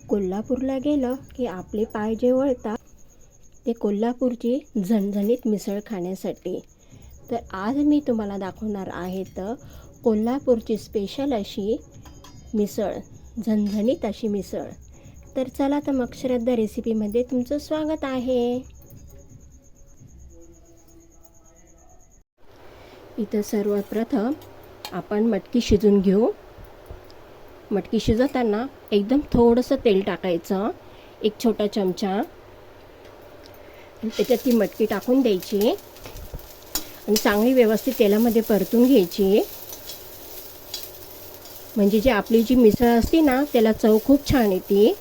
कोल्हापूरला गेलं की आपले पाय जे वळतात ते कोल्हापूरची झणझणीत मिसळ खाण्यासाठी. तर आज मी तुम्हाला दाखवणार आहे तर कोल्हापूरची स्पेशल अशी मिसळ, झणझणीत अशी मिसळ. तर चला तर मग श्रद्धा रेसिपीमध्ये तुमचं स्वागत आहे. इथं सर्वप्रथम आपण मटकी शिजून घेऊ. मटकी शिजवताना एकदम थोडंसं तेल टाकायचं, एक छोटा चमचा, आणि त्याच्यात ती मटकी टाकून द्यायची आणि चांगली व्यवस्थित तेलामध्ये परतून घ्यायची. म्हणजे जी आपली जी मिसळ असते ना त्याला चव खूप छान येते.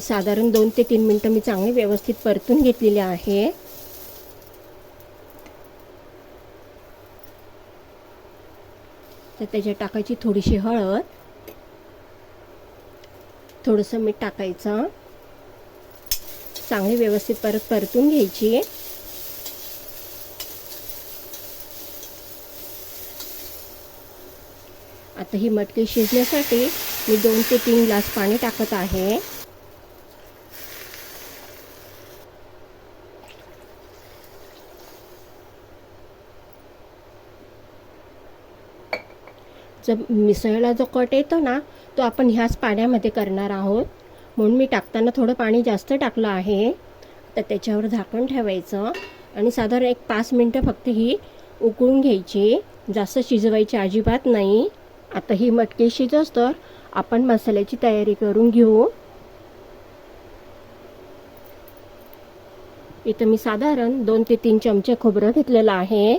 साधारण 2 ते 3 मिनटं मी चांगली व्यवस्थित परतून घेतलेली आहे. तर त्याच्यात टाकायची थोडीशी हळद, थोडंसं मीठ टाकायचं, चांगली व्यवस्थित परतून घ्यायची. आता ही मटकी शिजण्यासाठी मी 2 ते 3 ग्लास पाणी टाकत आहे. जर मिसळला जो कट येतो ना तो आपण ह्याच पाण्यामध्ये करणार आहोत, म्हणून मी टाकताना थोडं पाणी जास्त टाकलं आहे. तर त्याच्यावर झाकण ठेवायचं आणि साधारण एक 5 मिनटं फक्त ही उकळून घ्यायची, जास्त शिजवायची अजिबात नाही. आता ही मटकी शिजोस तर आपण मसाल्याची तयारी करून घेऊ. इथं मी साधारण 2 ते 3 चमचे खोबरं घेतलेलं आहे.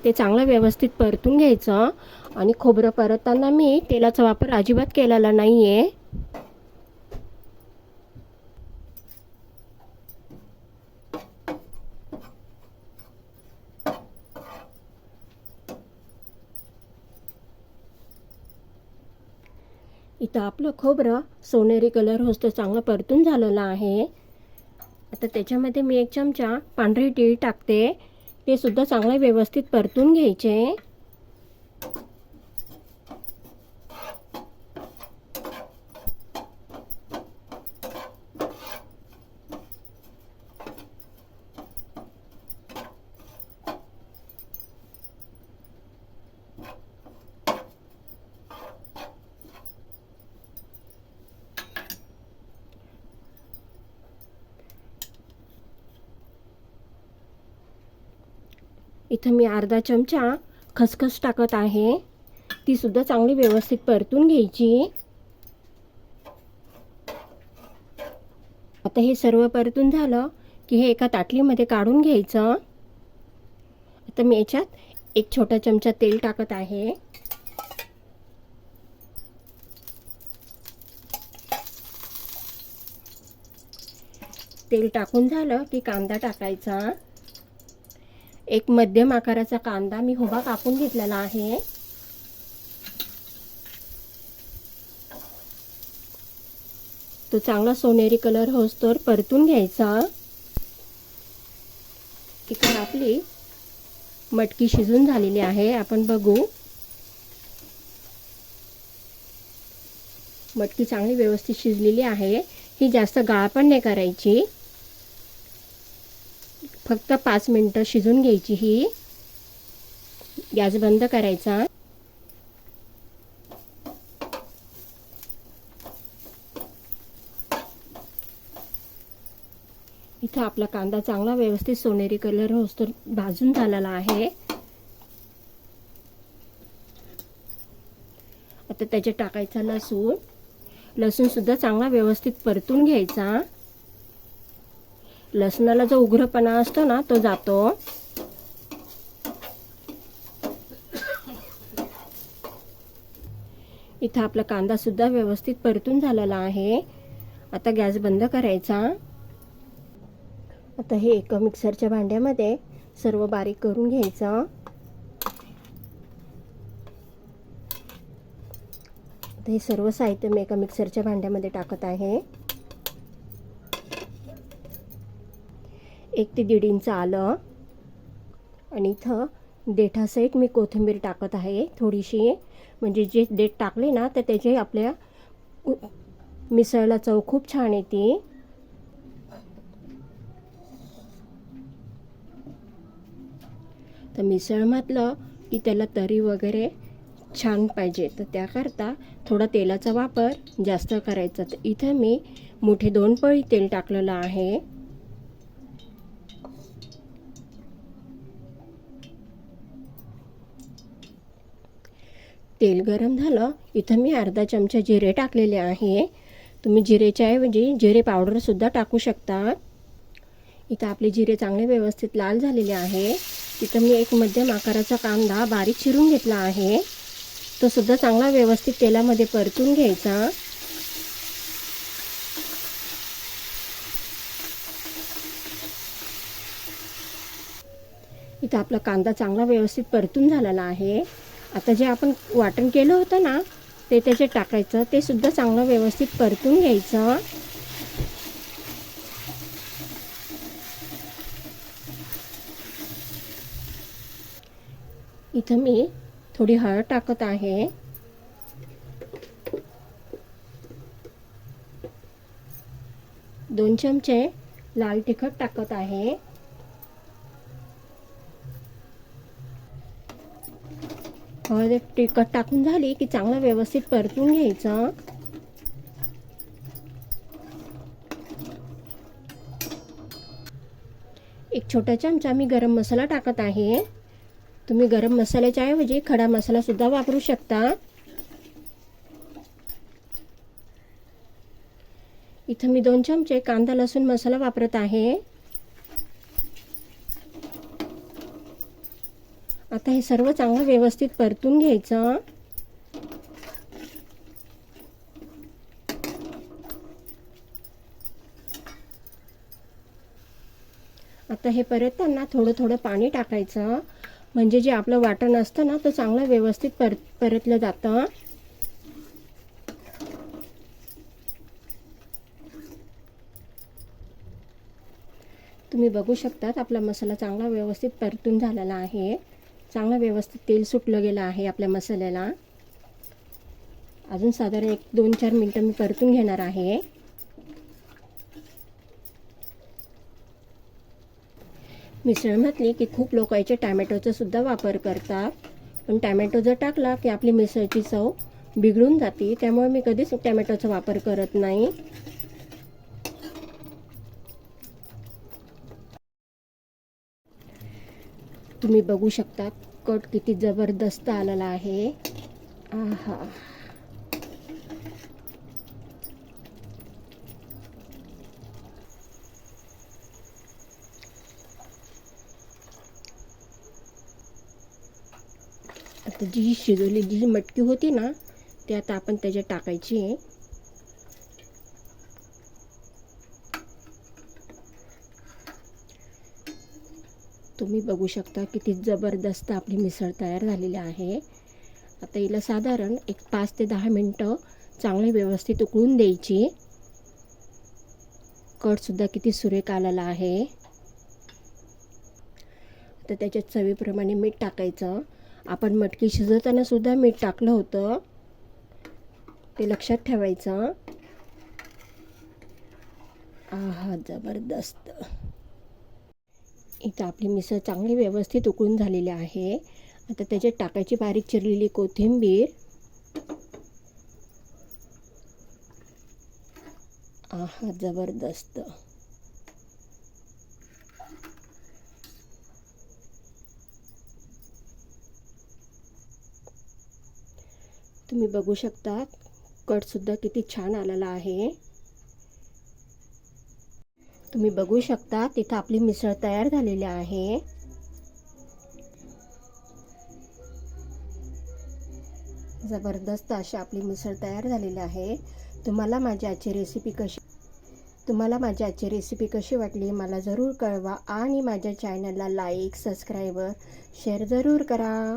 ते चांगलं व्यवस्थित परतून घ्यायचं आणि खोबरं परतताना मी तेलाचा वापर अजिबात केलेला नाही आहे. इथं आपलं खोबरं सोनेरी कलर होतं चांगलं परतून झालेलं आहे. आता त्याच्यामध्ये मी 1 चमचा पांढरी तीळ टाकते. ते सुद्धा चांगलं व्यवस्थित परतून घ्यायचे. इथं मी अर्धा चमचा खसखस टाकत आहे. ती सुद्धा चांगली व्यवस्थित परतून घ्यायची. आता हे सर्व परतून झालं की हे एका ताटलीमध्ये काढून घ्यायचं. आता मी याच्यात 1 छोटा चमचा तेल टाकत आहे. तेल टाकून झालं की कांदा टाकायचा. एक मध्यम आकाराचा कांदा मी उभा कापून घेतलेला आहे. तो चांगला सोनेरी कलर होईस्तोवर परतून घ्यायचा. इकडे आपली मटकी शिजून झालेली आहे. आपण बघू. मटकी चांगली व्यवस्थित शिजलेली आहे. ही जास्त गाळ पण नाही करायची, फक्त 5 मिनिटं शिजून घ्यायची ही. गॅस बंद करायचा. इथं आपला कांदा चांगला व्यवस्थित सोनेरी कलर होईस्तोवर भाजून झालेला आहे. आता त्याच्यात टाकायचा लसूण. लसूण सुद्धा चांगला व्यवस्थित परतून घ्यायचा. लसणाला जो उग्रपणा असतो ना तो जातो. इथं आपला कांदा सुद्धा व्यवस्थित परतून झालेला आहे. आता गॅस बंद करायचा. आता हे एका मिक्सरच्या भांड्यामध्ये सर्व बारीक करून घ्यायचं. आता हे सर्व साहित्य मी एका मिक्सरच्या भांड्यामध्ये टाकत आहे. 1 ते 1.5 इंच आलं, आणि इथं देठासहित मी कोथिंबीर टाकत आहे थोडीशी, म्हणजे जे देठ टाकले ना तर त्याचे आपल्या मिसळला चव खूप छान येते. तर मिसळ म्हटलं की त्याला तरी वगैरे छान पाहिजे, तर त्याकरता थोडा तेलाचा वापर जास्त करायचा. तर इथं मी मोठे 2 पळी तेल टाकलेलं आहे. तेल गरम झालं, इथं मी अर्धा चमचा जिरे टाकलेले आहे. तुम्ही जिरेच्या ऐवजी जिरे पावडरसुद्धा टाकू शकता. इथं आपले जिरे चांगले व्यवस्थित लाल झालेले आहे. तिथं मी एक मध्यम आकाराचा कांदा बारीक चिरून घेतला आहे. तो सुद्धा चांगला व्यवस्थित तेलामध्ये परतून घ्यायचा. इथं आपला कांदा चांगला व्यवस्थित परतून झालेला आहे. आता जे आपण वाटण केलं होतं ना ते त्याच्यात टाकायचं. ते सुद्धा चांगलं व्यवस्थित परतून घ्यायचं. इथं मी थोडी हळद टाकत आहे. दोन चमचे लाल तिखट टाकत आहे. हळद तिखट टाकून झाली की चांगलं व्यवस्थित परतून घ्यायचं. एक छोटा चमचा मी गरम मसाला टाकत आहे. तुम्ही गरम मसाल्याच्या ऐवजी खडा मसाला सुद्धा वापरू शकता. इथं मी 2 चमचे कांदा लसूण मसाला वापरत आहे. आता हे सर्व चांगलं व्यवस्थित परतून घ्यायचं. आता हे परतताना थोडं थोडं पाणी टाकायचं, म्हणजे जे आपलं वाटण असतं ना ते चांगलं व्यवस्थित परतलं जातं. तुम्ही बघू शकतात आपला मसाला चांगला व्यवस्थित परतून झालेला आहे. चांगलं व्यवस्थित तेल सुटलं गेलं आहे आपल्या मसाल्याला. अजून साधारण 1-2-4 मिनिटं मी परतून घेणार आहे. मिसळ म्हटली की खूप लोक याचे टॅमॅटोचा सुद्धा वापर करतात, पण टॅमॅटो जर टाकला की आपली मिसळची चव बिघडून जाते. त्यामुळे मी कधीच टॅमॅटोचा वापर करत नाही. तुम्ही बघू शकता कट किती जबरदस्त आलेला आहे. आहा, आता जी शिजवलेली जी मटकी होती ना ती आता आपण त्याच्यात टाकायची आहे. तुम्ही बघू शकता किती जबरदस्त आपली मिसळ तयार झालेली आहे. आता हिला साधारण 5 ते 10 मिनिटं चांगले व्यवस्थित उकळून द्यायची. कटसुद्धा किती सुरेख आलेला आहे. तर त्याच्यात चवीप्रमाणे मीठ टाकायचं. आपण मटकी शिजवताना सुद्धा मीठ टाकलं होतं, ते लक्षात ठेवायचं. आहा, जबरदस्त. इथं आपली मिसळ चांगली व्यवस्थित उकळून झालेली आहे. आता त्याच्यात टाकायची बारीक चिरलेली कोथिंबीर. आहा, जबरदस्त. तुम्ही बघू शकता कटसुद्धा किती छान आलेला आहे. तुम्ही बघू शकता तिथं आपली मिसळ तयार झालेली आहे. जबरदस्त अशी आपली मिसळ तयार झालेली आहे. तुम्हाला माझी आजची रेसिपी कशी वाटली मला ज़रूर कळवा आणि माझ्या चॅनलला लाईक, सबस्क्राईब, शेअर ज़रूर करा.